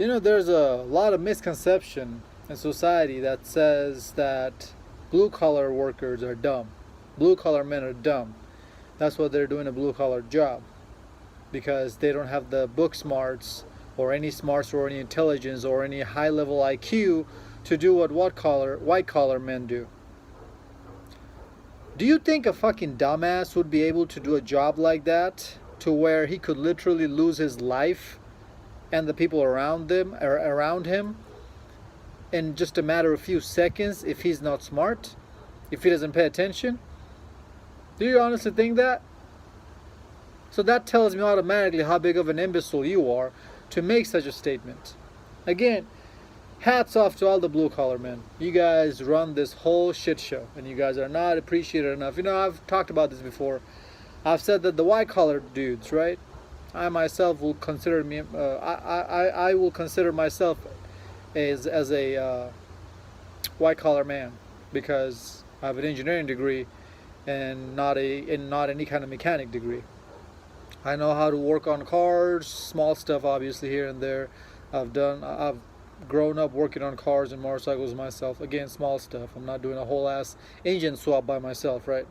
You know, there's a lot of misconception in society that says that blue collar workers are dumb. Blue collar men are dumb. That's why they're doing a blue collar job, because they don't have the book smarts or any smarts or any intelligence or any high level IQ to do what white collar men do. Do you think a fucking dumbass would be able to do a job like that, to where he could literally lose his life and the people around him in just a matter of few seconds if he's not smart, if he doesn't pay attention? Do you honestly think that? So that tells me automatically how big of an imbecile you are to make such a statement. Again, hats off to all the blue collar men. You guys run this whole shit show and you guys are not appreciated enough. You know, I've talked about this before. I've said that the white collar dudes, right? I myself will consider me. I will consider myself as a white collar man, because I have an engineering degree and not any kind of mechanic degree. I know how to work on cars, small stuff obviously here and there. I've grown up working on cars and motorcycles myself. Again, small stuff. I'm not doing a whole ass engine swap by myself, right?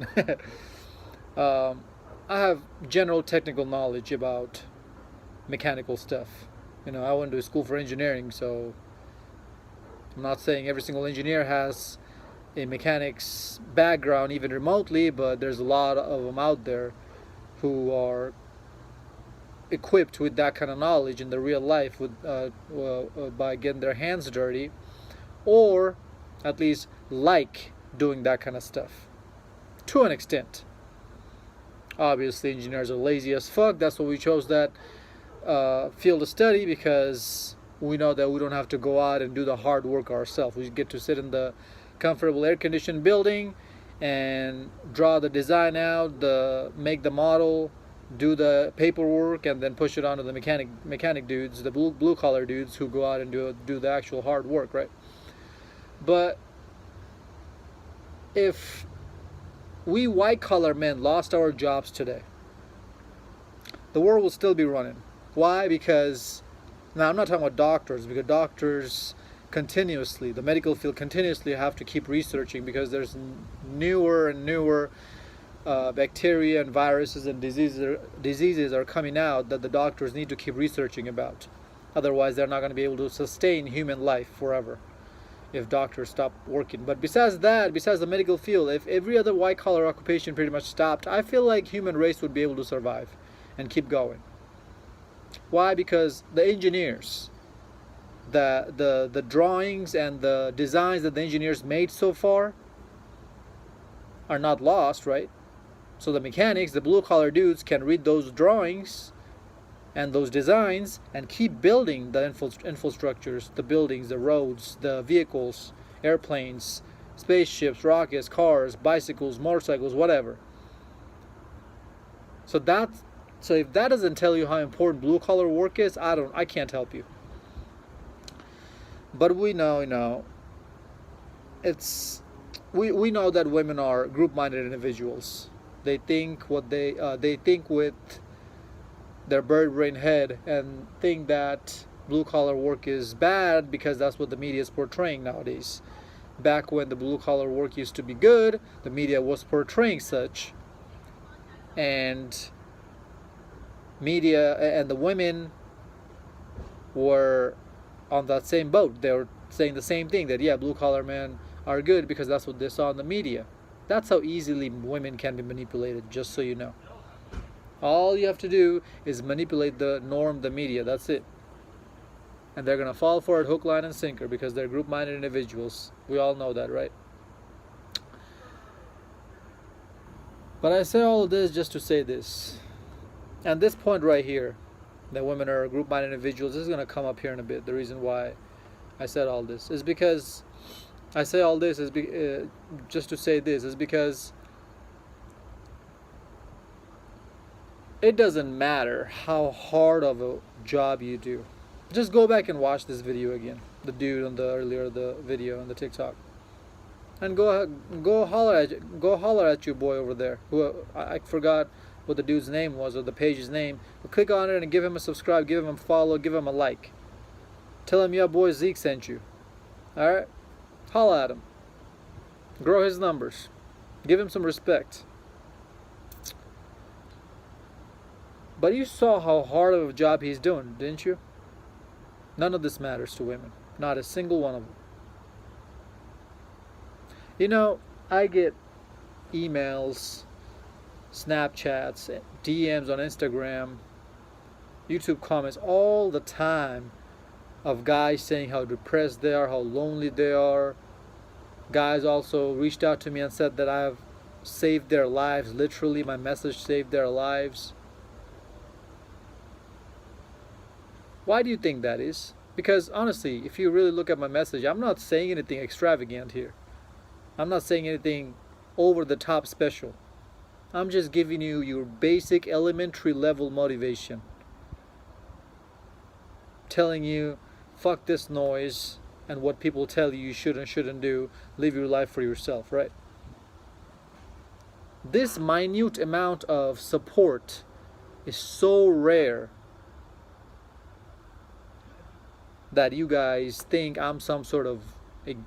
I have general technical knowledge about mechanical stuff. You know, I went to school for engineering, so I'm not saying every single engineer has a mechanics background even remotely, but there's a lot of them out there who are equipped with that kind of knowledge in the real life with by getting their hands dirty, or at least like doing that kind of stuff to an extent. Obviously engineers are lazy as fuck. That's why we chose that field of study, because we know that we don't have to go out and do the hard work ourselves. We get to sit in the comfortable air-conditioned building and draw the design out, make the model, do the paperwork, and then push it onto the mechanic dudes, the blue collar dudes who go out and do the actual hard work, right? But if we white collar men lost our jobs today, the world will still be running. Why? Because now I'm not talking about doctors, because doctors continuously, the medical field continuously have to keep researching, because there's newer and newer bacteria and viruses and diseases are coming out that the doctors need to keep researching about. Otherwise they're not going to be able to sustain human life forever if doctors stop working. But besides that, besides the medical field, if every other white collar occupation pretty much stopped, I feel like human race would be able to survive and keep going. Why? Because the engineers, the drawings and the designs that the engineers made so far are not lost, right? So the mechanics, the blue collar dudes, can read those drawings and those designs and keep building the infrastructures, the buildings, the roads, the vehicles, airplanes, spaceships, rockets, cars, bicycles, motorcycles, whatever. So if that doesn't tell you how important blue collar work is, I can't help you. But we know, we know that women are group-minded individuals. They think they think with their bird brain head and think that blue collar work is bad because that's what the media is portraying nowadays. Back when the blue collar work used to be good, the media was portraying such, and media and the women were on that same boat. They were saying the same thing, that yeah, blue collar men are good because that's what they saw in the media. That's how easily women can be manipulated, just so you know. All you have to do is manipulate the norm, the media, that's it. And they're going to fall for it hook, line, and sinker, because they're group-minded individuals. We all know that, right? But I say all of this just to say this. And this point right here, that women are group-minded individuals, this is going to come up here in a bit. The reason why I said all this is because I say all this is just to say this is because it doesn't matter how hard of a job you do. Just go back and watch this video again, the dude on the video on the TikTok, and go holler at your boy over there. Who I forgot what the dude's name was, or the page's name. But click on it and give him a subscribe, give him a follow, give him a like. Tell him your boy Zeke sent you. Alright? Holla at him. Grow his numbers. Give him some respect. But you saw how hard of a job he's doing, didn't you? None of this matters to women. Not a single one of them. You know, I get emails, Snapchats, DMs on Instagram, YouTube comments all the time of guys saying how depressed they are, how lonely they are. Guys also reached out to me and said that I've saved their lives. Literally, my message saved their lives. Why do you think that is? Because honestly, if you really look at my message, I'm not saying anything extravagant here. I'm not saying anything over the top special. I'm just giving you your basic elementary level motivation. Telling you, fuck this noise and what people tell you should and shouldn't do. Live your life for yourself, right? This minute amount of support is so rare that you guys think I'm some sort of a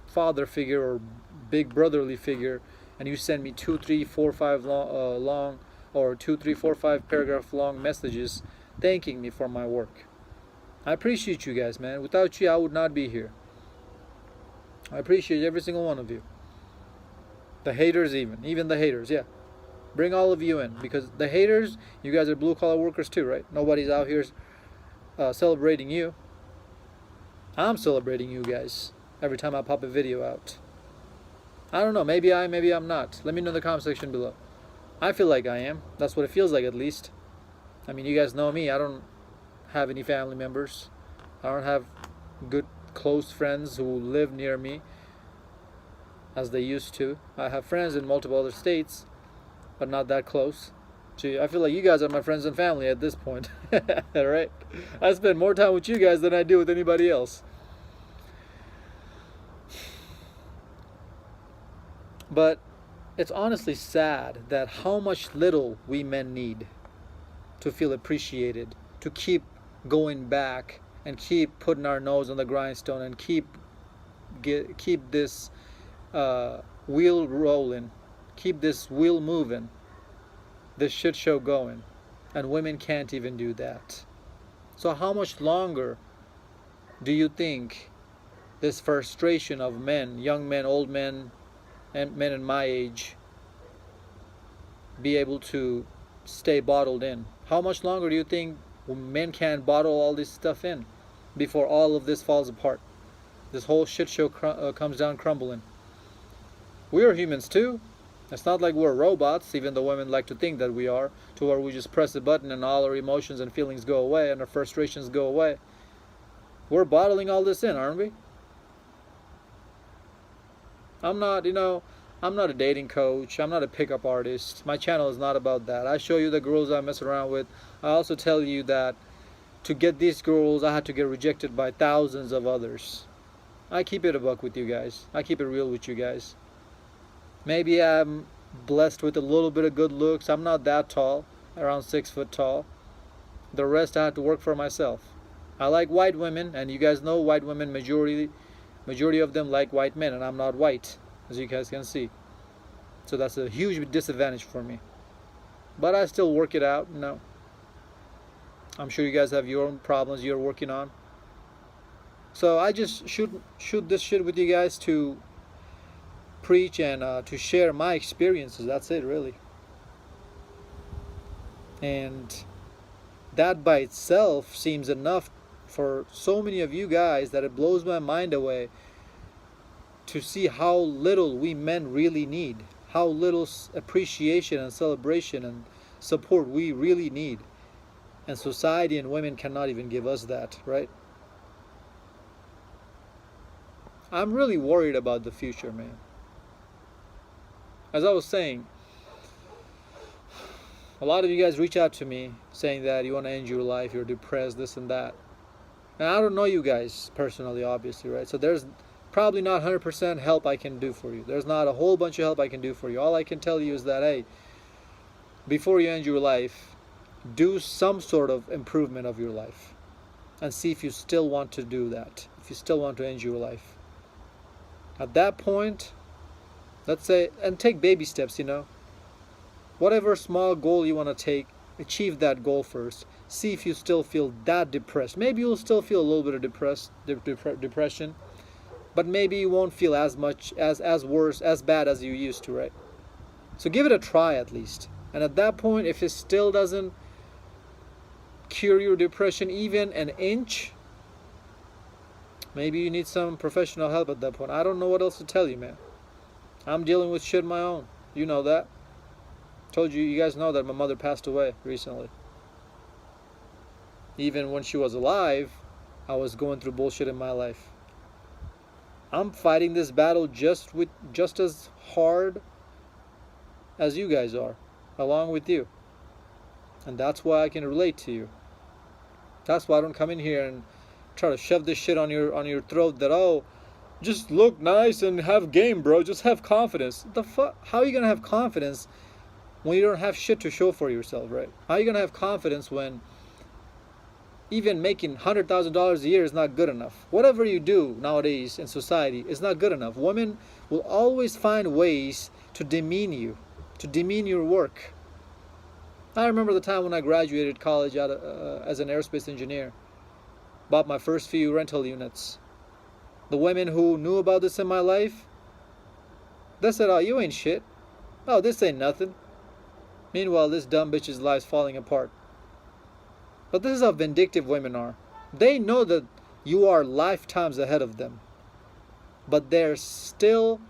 father figure or big brotherly figure, and you send me 2, 3, 4, 5 long or 2, 3, 4, 5 paragraph long messages thanking me for my work. I appreciate you guys, man. Without you, I would not be here. I appreciate every single one of you. The haters, even the haters, yeah. Bring all of you in, because the haters, you guys are blue collar workers too, right? Nobody's out here celebrating you. I'm celebrating you guys every time I pop a video out. I don't know, maybe I'm not. Let me know in the comment section below. I feel like I am. That's what it feels like, at least. I mean, you guys know me. I don't have any family members. I don't have good close friends who live near me as they used to. I have friends in multiple other states, but not that close. Gee, I feel like you guys are my friends and family at this point. Alright? I spend more time with you guys than I do with anybody else. But it's honestly sad that how much little we men need to feel appreciated, to keep going back and keep putting our nose on the grindstone and keep this wheel rolling, keep this wheel moving, this shit show going, and women can't even do that. So how much longer do you think this frustration of men, young men, old men, and men in my age, be able to stay bottled in? How much longer do you think men can bottle all this stuff in before all of this falls apart? This whole shit show comes down crumbling. We are humans too. It's not like we're robots, even though women like to think that we are, to where we just press a button and all our emotions and feelings go away and our frustrations go away. We're bottling all this in, aren't we? I'm not a dating coach. I'm not a pickup artist. My channel is not about that. I show you the girls I mess around with. I also tell you that to get these girls, I had to get rejected by thousands of others. I keep it a buck with you guys. I keep it real with you guys. Maybe I'm blessed with a little bit of good looks. I'm not that tall, around 6 foot tall. The rest I had to work for myself. I like white women, and you guys know white women, majority of them like white men, and I'm not white, as you guys can see. So that's a huge disadvantage for me. But I still work it out, you know. I'm sure you guys have your own problems you're working on. So I just shoot this shit with you guys to preach and to share my experiences. That's it, really. And that by itself seems enough for so many of you guys that it blows my mind away to see how little we men really need, how little appreciation and celebration and support we really need. And society and women cannot even give us that, right? I'm really worried about the future, man. As I was saying, a lot of you guys reach out to me saying that you want to end your life, you're depressed, this and that. And I don't know you guys personally, obviously, right? So there's probably not 100% help I can do for you. There's not a whole bunch of help I can do for you. All I can tell you is that, hey, before you end your life, do some sort of improvement of your life. and see if you still want to do that, if you still want to end your life. At that point, let's say, and take baby steps, whatever small goal you want to take, achieve that goal first. See if you still feel that depressed. Maybe you'll still feel a little bit of depression, but maybe you won't feel as much, as worse, as bad as you used to, right? So give it a try at least. And at that point, if it still doesn't cure your depression even an inch, maybe you need some professional help at that point. I don't know what else to tell you, man. I'm dealing with shit my own. You know that. Told you, you guys know that my mother passed away recently. Even when she was alive, I was going through bullshit in my life. I'm fighting this battle just as hard as you guys are, along with you. And that's why I can relate to you. That's why I don't come in here and try to shove this shit on your throat that, oh, just look nice and have game, bro. Just have confidence. The fuck? How are you gonna have confidence when you don't have shit to show for yourself, right? How are you gonna have confidence when even making $100,000 a year is not good enough? Whatever you do nowadays in society is not good enough. Women will always find ways to demean you, to demean your work. I remember the time when I graduated college as an aerospace engineer, bought my first few rental units. The women who knew about this in my life, they said, oh, you ain't shit. Oh, this ain't nothing. Meanwhile, this dumb bitch's life's falling apart. But this is how vindictive women are. They know that you are lifetimes ahead of them, but they're still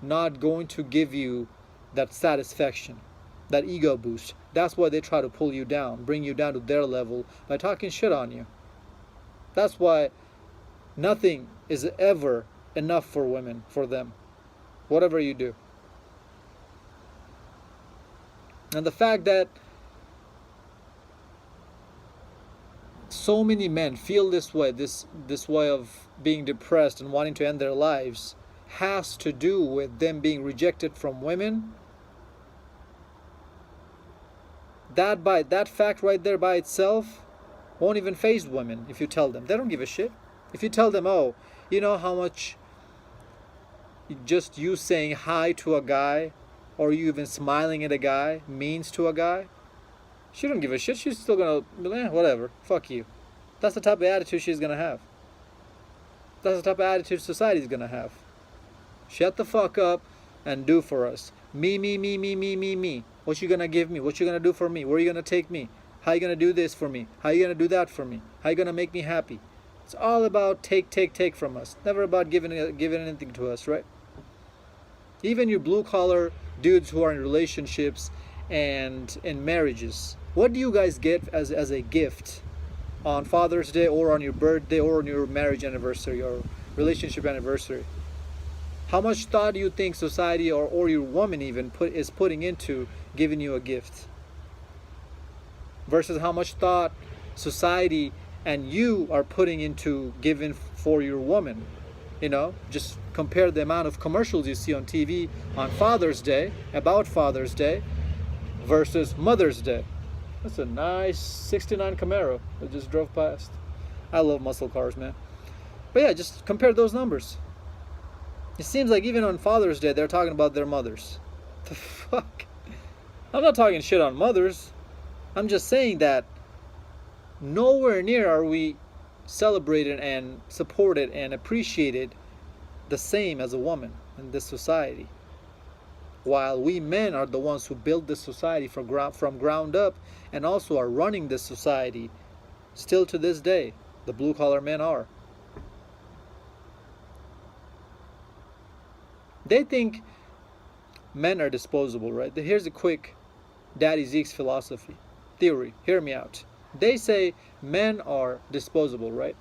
not going to give you that satisfaction, that ego boost. That's why they try to pull you down, bring you down to their level by talking shit on you. That's why nothing is ever enough for women, for them, whatever you do. And the fact that so many men feel this way, this way of being depressed and wanting to end their lives, has to do with them being rejected from women. That fact right there by itself won't even faze women if you tell them. They don't give a shit. If you tell them, oh, you know how much just you saying hi to a guy or you even smiling at a guy means to a guy, she don't give a shit. She's still gonna, whatever, fuck you. That's the type of attitude she's gonna have. That's the type of attitude society's gonna have. Shut the fuck up and do for us. Me, me, me, me, me, me, me. What you gonna give me? What you gonna do for me? Where you gonna take me? How you gonna do this for me? How you gonna do that for me? How you gonna make me happy? It's all about take from us. Never about giving anything to us, right? Even your blue collar dudes who are in relationships and in marriages, what do you guys get as a gift on Father's Day or on your birthday or on your marriage anniversary or relationship anniversary? How much thought do you think society or your woman even is putting into giving you a gift? Versus how much thought society and you are putting into giving for your woman. Just compare the amount of commercials you see on TV on Father's Day, about Father's Day, versus Mother's Day. That's a nice 69 Camaro that just drove past. I love muscle cars, man. But yeah, just compare those numbers. It seems like even on Father's Day, they're talking about their mothers. The fuck? I'm not talking shit on mothers. I'm just saying that nowhere near are we celebrated and supported and appreciated the same as a woman in this society. While we men are the ones who build this society from ground up and also are running this society still to this day. The blue collar men are. They think men are disposable, right? Here's a quick Daddy Zeke's philosophy, theory. Hear me out. They say men are disposable, right?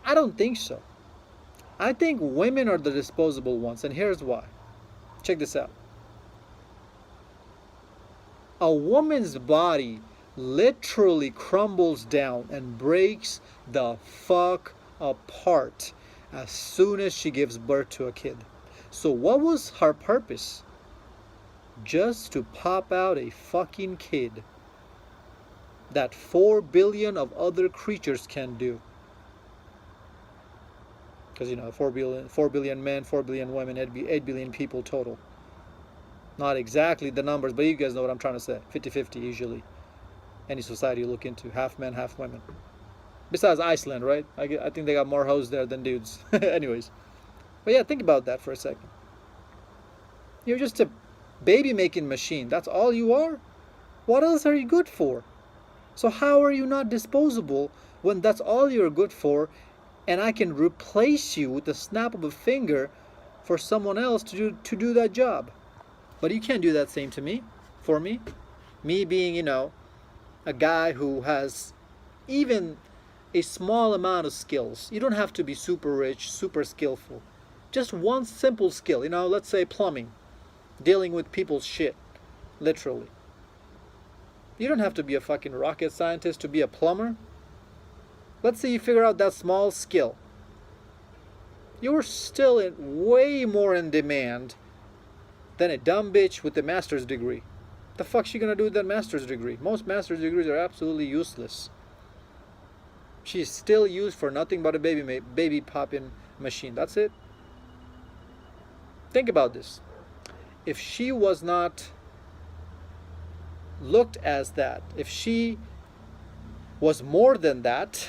I don't think so. I think women are the disposable ones, and here's why. Check this out. A woman's body literally crumbles down and breaks the fuck apart as soon as she gives birth to a kid. So what was her purpose? Just to pop out a fucking kid. that 4 billion of other creatures can do. Because, 4 billion men, 4 billion women, 8 billion people total. Not exactly the numbers, but you guys know what I'm trying to say. 50-50 usually. Any society you look into, half men, half women. Besides Iceland, right? I think they got more hoes there than dudes. Anyways. But yeah, think about that for a second. You're just a baby making machine. That's all you are? What else are you good for? So how are you not disposable when that's all you're good for, and I can replace you with the snap of a finger for someone else to do that job? But you can't do that same to me, for me. Me being, a guy who has even a small amount of skills. You don't have to be super rich, super skillful. Just one simple skill, let's say plumbing. Dealing with people's shit, literally. You don't have to be a fucking rocket scientist to be a plumber. Let's say you figure out that small skill. You're still way more in demand than a dumb bitch with a master's degree. The fuck's she gonna do with that master's degree? Most master's degrees are absolutely useless. She's still used for nothing but a baby popping machine. That's it. Think about this. If she was not looked as that, if she was more than that,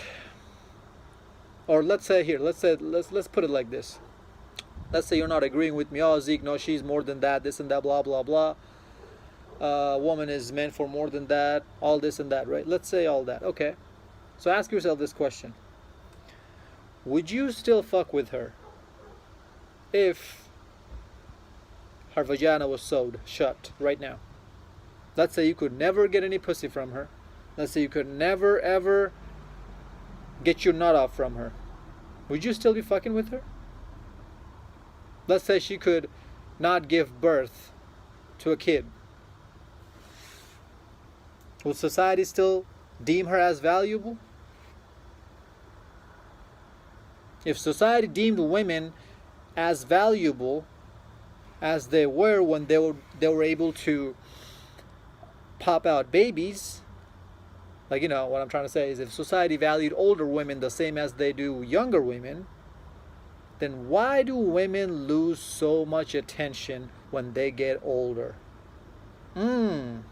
or let's put it like this. Let's say you're not agreeing with me. Oh, Zeke, no, she's more than that, this and that, blah, blah, blah. Woman is meant for more than that, all this and that, right? Let's say all that. Okay. So ask yourself this question. Would you still fuck with her if her vagina was sewed shut right now? Let's say you could never get any pussy from her. Let's say you could never ever get your nut off from her. Would you still be fucking with her? Let's say she could not give birth to a kid. Would society still deem her as valuable? If society deemed women as valuable as they were when they were able to pop out babies, what I'm trying to say is, if society valued older women the same as they do younger women, then why do women lose so much attention when they get older? Have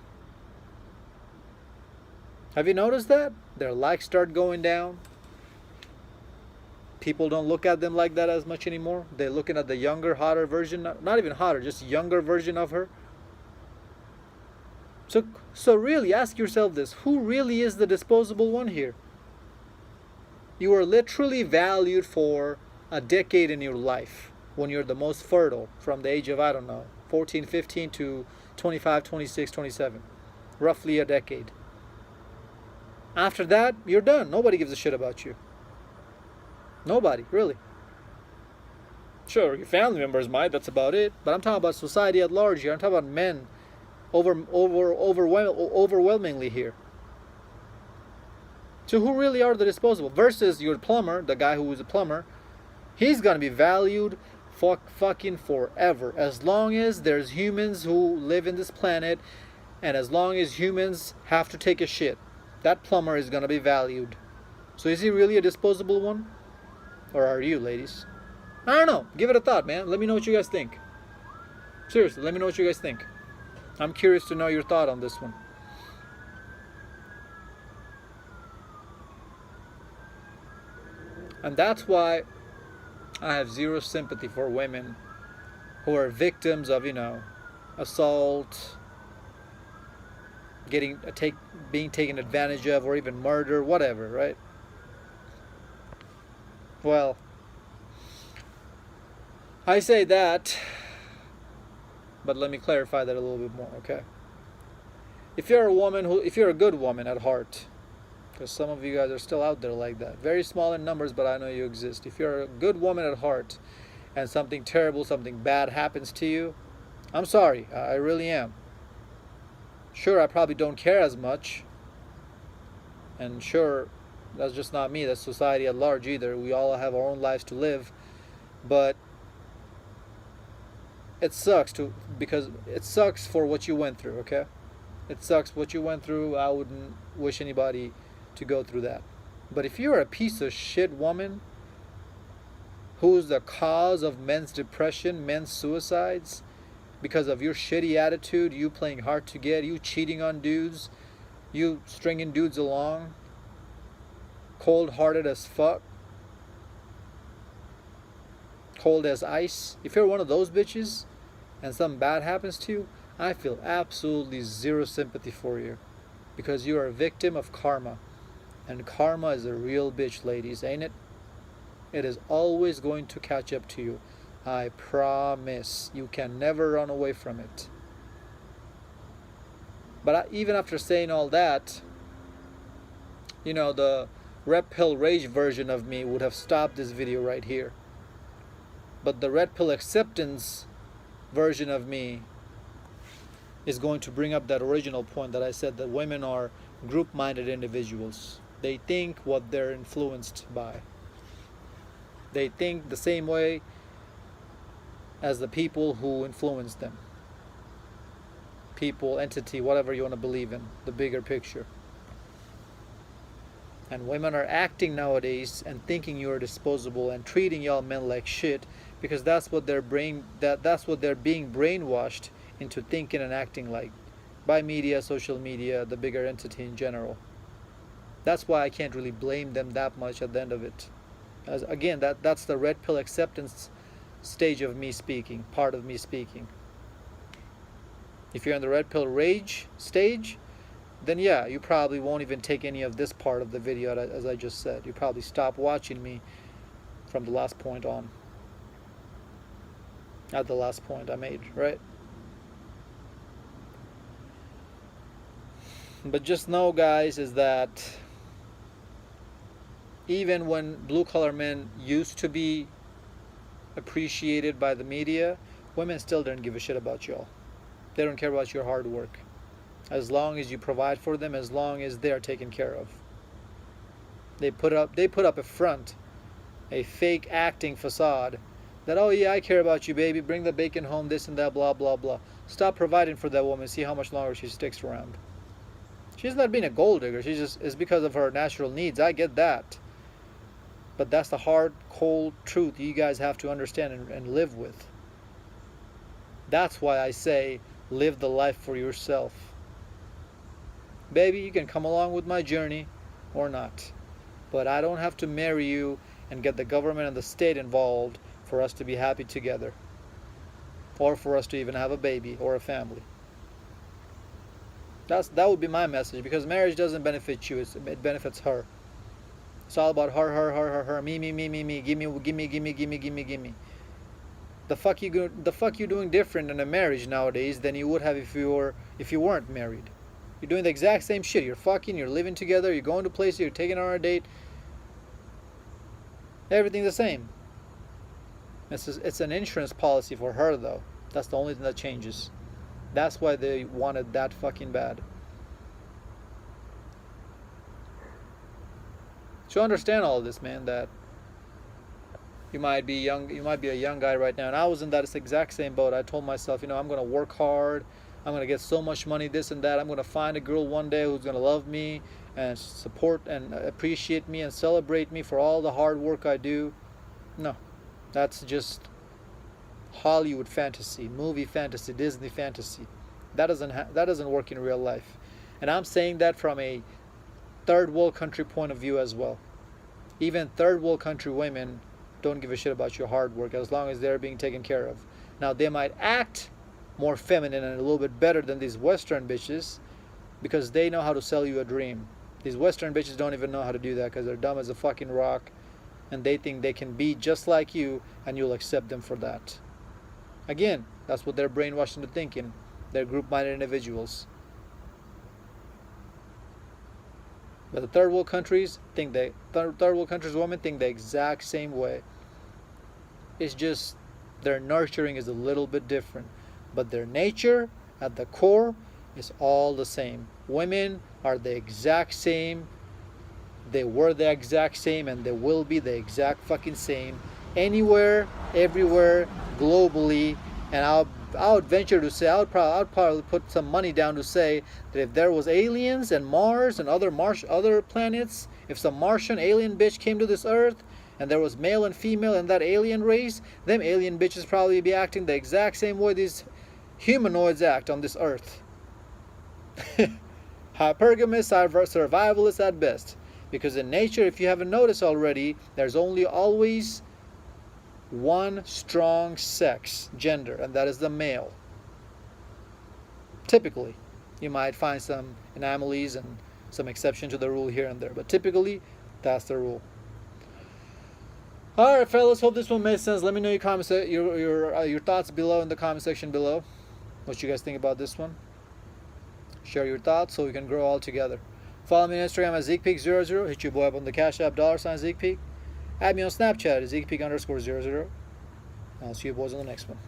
you noticed that? Their likes start going down. People don't look at them like that as much anymore. They're looking at the younger, hotter version, not even hotter, just younger version of her. So really ask yourself this, who really is the disposable one here? You are literally valued for a decade in your life when you're the most fertile, from the age of, 14, 15 to 25, 26, 27. Roughly a decade. After that, you're done. Nobody gives a shit about you. Nobody, really. Sure, your family members might, that's about it. But I'm talking about society at large here. I'm talking about men overwhelmingly here. So who really are the disposable? Versus your plumber, the guy who is a plumber, he's going to be valued fucking forever. As long as there's humans who live in this planet, and as long as humans have to take a shit, that plumber is going to be valued. So is he really a disposable one? Or are you, ladies? I don't know. Give it a thought, man. Let me know what you guys think. Seriously, let me know what you guys think. I'm curious to know your thought on this one. And that's why I have zero sympathy for women who are victims of, assault, being taken advantage of, or even murder, whatever, right? Well, I say that, but let me clarify that a little bit more, okay? If you're a good woman at heart, because some of you guys are still out there like that, very small in numbers, but I know you exist. If you're a good woman at heart, and something terrible, something bad happens to you, I'm sorry, I really am. Sure, I probably don't care as much, and sure, that's just not me, that's society at large either. We all have our own lives to live, but it sucks because it sucks for what you went through, okay? It sucks what you went through. I wouldn't wish anybody to go through that. But if you're a piece of shit woman who's the cause of men's depression, men's suicides, because of your shitty attitude, you playing hard to get, you cheating on dudes, you stringing dudes along, cold-hearted as fuck, cold as ice. If you're one of those bitches and something bad happens to you, I feel absolutely zero sympathy for you, because you are a victim of karma. And karma is a real bitch, ladies, ain't it? It is always going to catch up to you. I promise. You can never run away from it. But even after saying all that, the red pill rage version of me would have stopped this video right here. But the red pill acceptance version of me is going to bring up that original point that I said, that women are group-minded individuals. They think what they're influenced by. They think the same way as the people who influence them. People, entity, whatever you want to believe in, the bigger picture. And women are acting nowadays and thinking you're disposable and treating y'all men like shit, because that's what they're being brainwashed into thinking and acting like by media, social media, the bigger entity in general. That's why I can't really blame them that much at the end of it. As again, that's the red pill acceptance stage of me speaking, part of me speaking. If you're in the red pill rage stage, then yeah, you probably won't even take any of this part of the video, as I just said. You probably stop watching me from the last point on. At the last point I made, right? But just know, guys, is that even when blue-collar men used to be appreciated by the media, women still don't give a shit about y'all. They don't care about your hard work. As long as you provide for them, as long as they are taken care of. They put up a front, a fake acting facade that, oh yeah, I care about you, baby, bring the bacon home, this and that, blah, blah, blah. Stop providing for that woman, see how much longer she sticks around. She's not being a gold digger, it's because of her natural needs. I get that. But that's the hard, cold truth you guys have to understand and live with. That's why I say, live the life for yourself. Baby, you can come along with my journey or not. But I don't have to marry you and get the government and the state involved for us to be happy together. Or for us to even have a baby or a family. That would be my message, because marriage doesn't benefit you, it benefits her. It's all about her, me, gimme. The fuck you doing different in a marriage nowadays than you would have if you weren't married. You're doing the exact same shit. You're fucking, you're living together, you're going to places, you're taking her on a date. Everything's the same. It's an insurance policy for her, though. That's the only thing that changes. That's why they wanted that fucking bad. So understand all of this, man, that you might be a young guy right now, and I was in that exact same boat. I told myself, I'm going to work hard, I'm going to get so much money, this and that. I'm going to find a girl one day who's going to love me and support and appreciate me and celebrate me for all the hard work I do. No, that's just Hollywood fantasy, movie fantasy, Disney fantasy. That doesn't work in real life. And I'm saying that from a third world country point of view as well. Even third world country women don't give a shit about your hard work as long as they're being taken care of. Now, they might act more feminine and a little bit better than these Western bitches because they know how to sell you a dream. These Western bitches don't even know how to do that because they're dumb as a fucking rock, and they think they can be just like you and you'll accept them for that. Again, that's what they're brainwashed into thinking. They're group-minded individuals. But the third world countries women think the exact same way. It's just their nurturing is a little bit different, but their nature at the core is all the same. Women are the exact same. They were the exact same, and they will be the exact fucking same anywhere, everywhere, globally. And would venture to say, I would probably put some money down to say that if there was aliens and Mars and other planets, if some Martian alien bitch came to this Earth and there was male and female in that alien race, them alien bitches probably be acting the exact same way these humanoids act on this Earth. Hypergamous, survivalist at best. Because in nature, if you haven't noticed already, there's always one strong sex, gender, and that is the male. Typically. You might find some anomalies and some exception to the rule here and there, but typically, that's the rule. Alright, fellas, hope this one made sense. Let me know your thoughts below in the comment section below. What you guys think about this one. Share your thoughts so we can grow all together. Follow me on Instagram at ZeekPeak00. Hit your boy up on the Cash App $ZeekPeak. Add me on Snapchat at ZeekPeak_00. I'll see you boys on the next one.